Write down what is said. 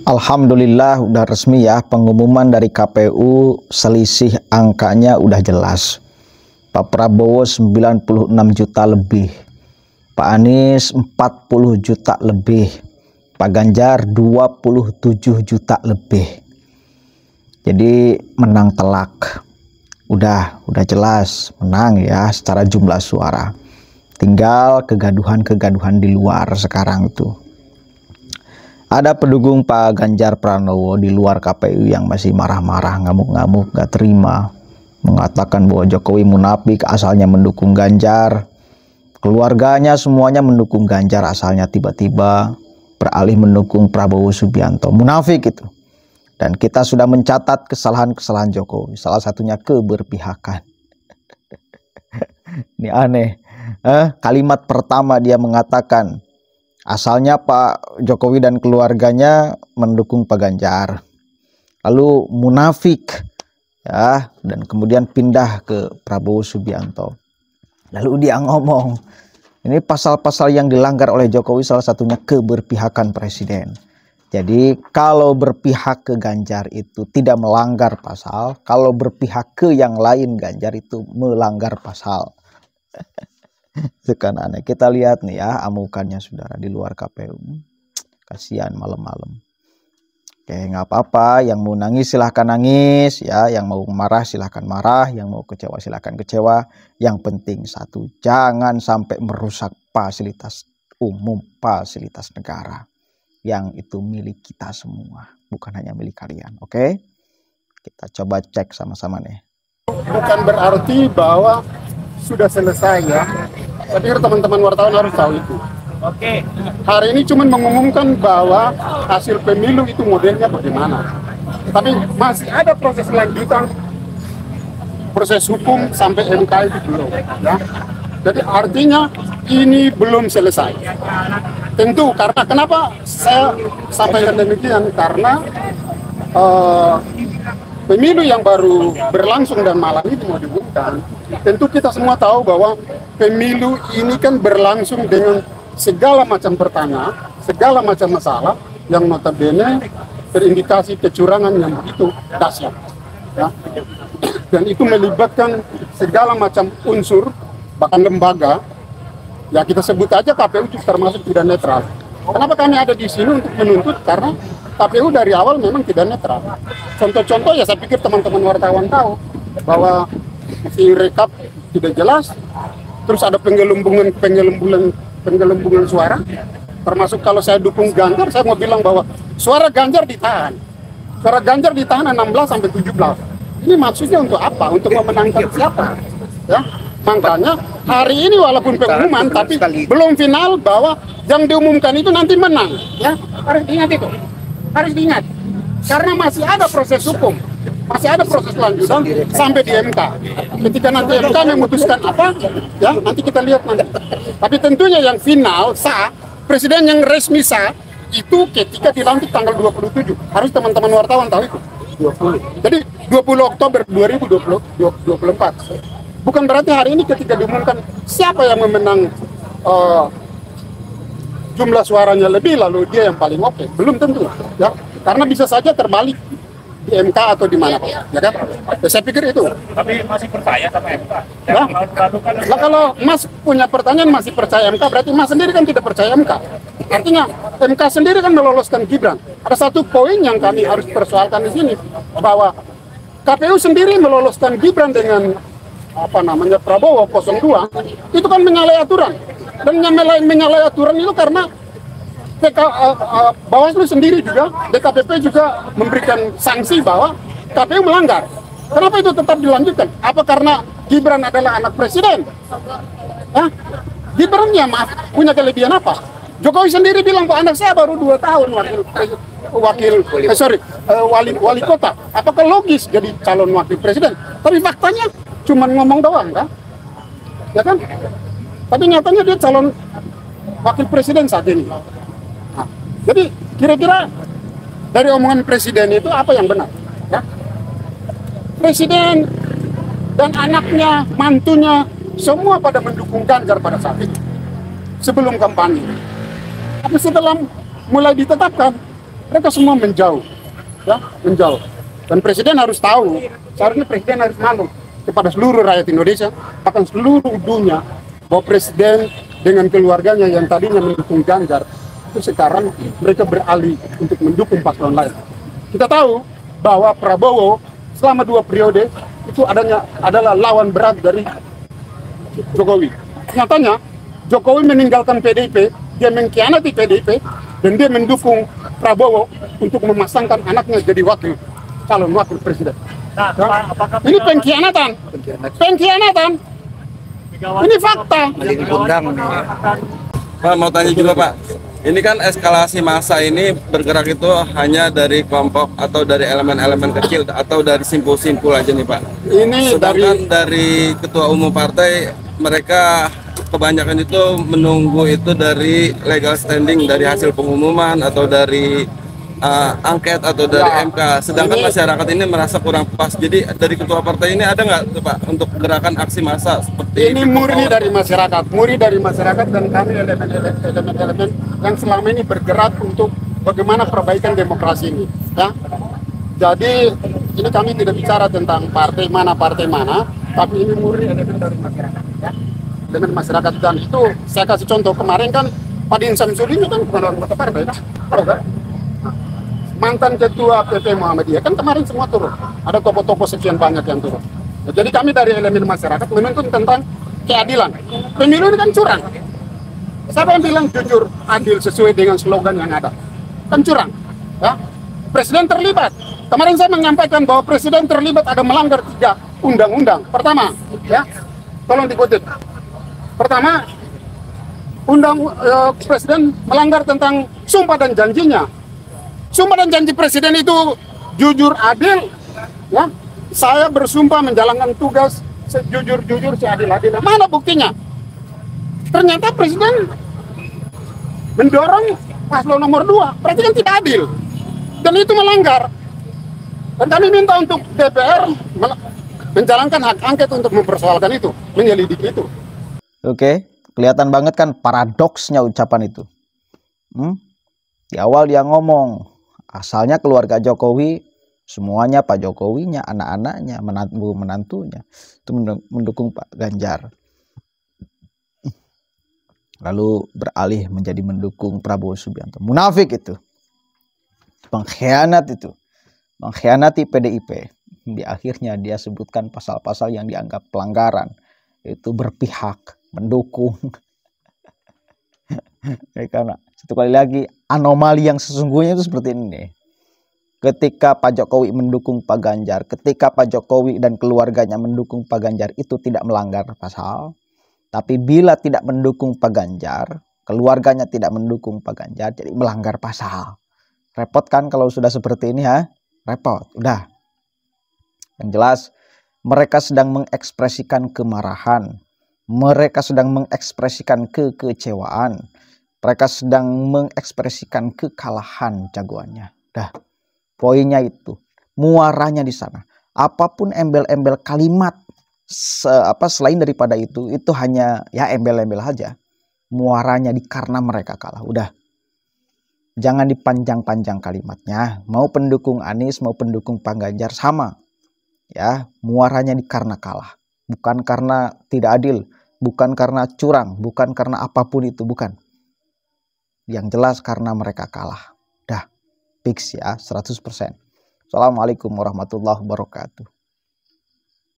Alhamdulillah udah resmi ya, pengumuman dari KPU, selisih angkanya udah jelas. Pak Prabowo 96 juta lebih, Pak Anies 40 juta lebih, Pak Ganjar 27 juta lebih. Jadi menang telak. Udah jelas menang ya secara jumlah suara. Tinggal kegaduhan-kegaduhan di luar sekarang itu. Ada pendukung Pak Ganjar Pranowo di luar KPU yang masih marah-marah, ngamuk-ngamuk, gak terima. Mengatakan bahwa Jokowi munafik, asalnya mendukung Ganjar. Keluarganya semuanya mendukung Ganjar, asalnya tiba-tiba beralih mendukung Prabowo Subianto. Munafik itu. Dan kita sudah mencatat kesalahan-kesalahan Jokowi. Salah satunya keberpihakan. Ini aneh. Kalimat pertama dia mengatakan, asalnya Pak Jokowi dan keluarganya mendukung Pak Ganjar. Lalu munafik ya, dan kemudian pindah ke Prabowo Subianto. Lalu dia ngomong, ini pasal-pasal yang dilanggar oleh Jokowi salah satunya keberpihakan presiden. Jadi kalau berpihak ke Ganjar itu tidak melanggar pasal, kalau berpihak ke yang lain Ganjar itu melanggar pasal. Itu kan aneh. Kita lihat nih ya amukannya saudara di luar KPU. Kasihan malam-malam. Oke, nggak apa-apa. Yang mau nangis silahkan nangis ya. Yang mau marah silahkan marah. Yang mau kecewa silahkan kecewa. Yang penting satu, jangan sampai merusak fasilitas umum, fasilitas negara. Yang itu milik kita semua, bukan hanya milik kalian. Oke? Kita coba cek sama-sama nih. Bukan berarti bahwa sudah selesai ya. Saya pikir teman-teman wartawan harus tahu itu. Oke. Hari ini cuma mengumumkan bahwa hasil pemilu itu modelnya bagaimana. Tapi masih ada proses lanjutan, proses hukum sampai MK itu belum. Ya. Jadi artinya ini belum selesai. Tentu karena kenapa saya sampaikan demikian, karena pemilu yang baru berlangsung dan malam ini mau dibuka. Tentu kita semua tahu bahwa pemilu ini kan berlangsung dengan segala macam pertanyaan, segala macam masalah yang notabene terindikasi kecurangan yang begitu dahsyat. Ya. Dan itu melibatkan segala macam unsur, bahkan lembaga. Ya kita sebut aja KPU termasuk tidak netral. Kenapa kami ada di sini untuk menuntut? Karena KPU dari awal memang tidak netral. Contoh-contoh ya saya pikir teman-teman wartawan tahu bahwa si rekap tidak jelas, terus ada penggelembungan suara. Termasuk kalau saya dukung Ganjar, saya mau bilang bahwa suara Ganjar ditahan. Suara Ganjar ditahan 16 sampai 17. Ini maksudnya untuk apa? Untuk memenangkan siapa? Ya. Makanya hari ini walaupun pengumuman tapi belum final bahwa yang diumumkan itu nanti menang. Ya, harus diingat itu. Harus diingat. Karena masih ada proses hukum. Masih ada proses lanjutan sampai di MK. Ketika nanti MK memutuskan apa, ya nanti kita lihat nanti. Tapi tentunya yang final sah, presiden yang resmi sah itu ketika dilantik tanggal 27. Harus teman-teman wartawan tahu itu. 20. Jadi 20 Oktober 2024. Bukan berarti hari ini ketika diumumkan siapa yang memenang jumlah suaranya lebih lalu dia yang paling oke. Belum tentu ya. Karena bisa saja terbalik di MK atau di mana, ya kan? Ya, saya pikir itu. Tapi masih percaya sama MK? Nah, kalau Mas punya pertanyaan masih percaya MK, berarti Mas sendiri kan tidak percaya MK. Artinya MK sendiri kan meloloskan Gibran. Ada satu poin yang kami harus persoalkan di sini, bahwa KPU sendiri meloloskan Gibran dengan Prabowo 02, itu kan menyalahi aturan. Dan menyalahi aturan itu karena Bawaslu sendiri juga, DKPP juga memberikan sanksi bahwa KPU melanggar. Kenapa itu tetap dilanjutkan? Apa karena Gibran adalah anak presiden? Gibran ya maaf, punya kelebihan apa? Jokowi sendiri bilang bahwa anak saya baru 2 tahun wali kota. Apakah logis jadi calon wakil presiden? Tapi faktanya cuma ngomong doang kan? Ya kan? Tapi nyatanya dia calon wakil presiden saat ini. Nah, jadi kira-kira dari omongan presiden itu apa yang benar? Ya? Presiden dan anaknya, mantunya, semua pada mendukung Ganjar pada saat itu. Sebelum kampanye. Tapi setelah mulai ditetapkan, Mereka semua menjauh, ya, menjauh. Dan presiden harus tahu, seharusnya presiden harus malu kepada seluruh rakyat Indonesia, bahkan seluruh dunia, bahwa presiden dengan keluarganya yang tadinya mendukung Ganjar, itu sekarang mereka beralih untuk mendukung paslon lain. Kita tahu bahwa Prabowo selama 2 periode itu adalah lawan berat dari Jokowi. Nyatanya Jokowi meninggalkan PDIP, dia mengkhianati PDIP, dan dia mendukung Prabowo untuk memasangkan anaknya jadi calon wakil presiden. Nah, apakah Ini pengkhianatan. Pengkhianatan. Ini fakta. Pak, mau tanya juga Pak, ini kan eskalasi massa ini bergerak itu hanya dari kelompok atau dari elemen-elemen kecil atau dari simpul-simpul aja nih Pak. Ini Sedangkan dari ketua umum partai, mereka kebanyakan itu menunggu itu dari legal standing, dari hasil pengumuman atau dari angket atau dari MK. Sedangkan masyarakat ini merasa kurang pas. Jadi dari ketua partai ini ada nggak tuh Pak untuk gerakan aksi massa seperti ini murni dari masyarakat, dan kami elemen-elemen yang selama ini bergerak untuk bagaimana perbaikan demokrasi ini, ya. Jadi ini kami tidak bicara tentang partai mana, tapi ini murni elemen dari masyarakat, ya. Elemen masyarakat. Dan itu saya kasih contoh, kemarin kan Pak Din Samsudin kan bukan anggota partai, tahu kan? Mantan ketua PP Muhammadiyah kan kemarin semua turun. Ada tokoh-tokoh sekian banyak yang turun. Nah, jadi kami dari elemen masyarakat menuntut tentang keadilan. Pemilu ini kan curang. Siapa yang bilang jujur, adil sesuai dengan slogan yang ada? Kan curang. Ya? Presiden terlibat. Kemarin saya menyampaikan bahwa presiden terlibat ada melanggar 3 undang-undang. Pertama, ya, tolong dikutip. Pertama, presiden melanggar tentang sumpah dan janjinya. Sumpah dan janji presiden itu jujur, adil, ya. Saya bersumpah menjalankan tugas sejujur-jujur, seadil-adil. Mana buktinya? Ternyata presiden mendorong paslon nomor 2. Berarti kan tidak adil. Dan itu melanggar. Dan kami minta untuk DPR menjalankan hak angket untuk mempersoalkan itu, menyelidiki itu. Oke, kelihatan banget kan paradoksnya ucapan itu. Di awal dia ngomong, asalnya keluarga Jokowi, semuanya Pak Jokowinya, anak-anaknya, menantunya, itu mendukung Pak Ganjar. Lalu beralih menjadi mendukung Prabowo Subianto. Munafik itu. Pengkhianat itu. Mengkhianati PDIP. Di akhirnya dia sebutkan pasal-pasal yang dianggap pelanggaran. Itu berpihak, mendukung. Karena satu kali lagi, anomali yang sesungguhnya itu seperti ini. Ketika Pak Jokowi mendukung Pak Ganjar, ketika Pak Jokowi dan keluarganya mendukung Pak Ganjar, itu tidak melanggar pasal. Tapi bila tidak mendukung Pak Ganjar, keluarganya tidak mendukung Pak Ganjar, jadi melanggar pasal. Repot kan kalau sudah seperti ini, ha? Repot, udah. Yang jelas, mereka sedang mengekspresikan kemarahan. Mereka sedang mengekspresikan kekecewaan. Mereka sedang mengekspresikan kekalahan jagoannya. Dah, poinnya itu. Muaranya di sana. Apapun embel-embel kalimat selain daripada itu hanya ya embel-embel aja. Muaranya karena mereka kalah. Udah. Jangan dipanjang-panjang kalimatnya. Mau pendukung Anies, mau pendukung Pak Ganjar sama. Ya, muaranya karena kalah. Bukan karena tidak adil. Bukan karena curang, bukan karena apapun itu, bukan. Yang jelas karena mereka kalah. Dah, fix ya, 100%. Assalamualaikum warahmatullahi wabarakatuh.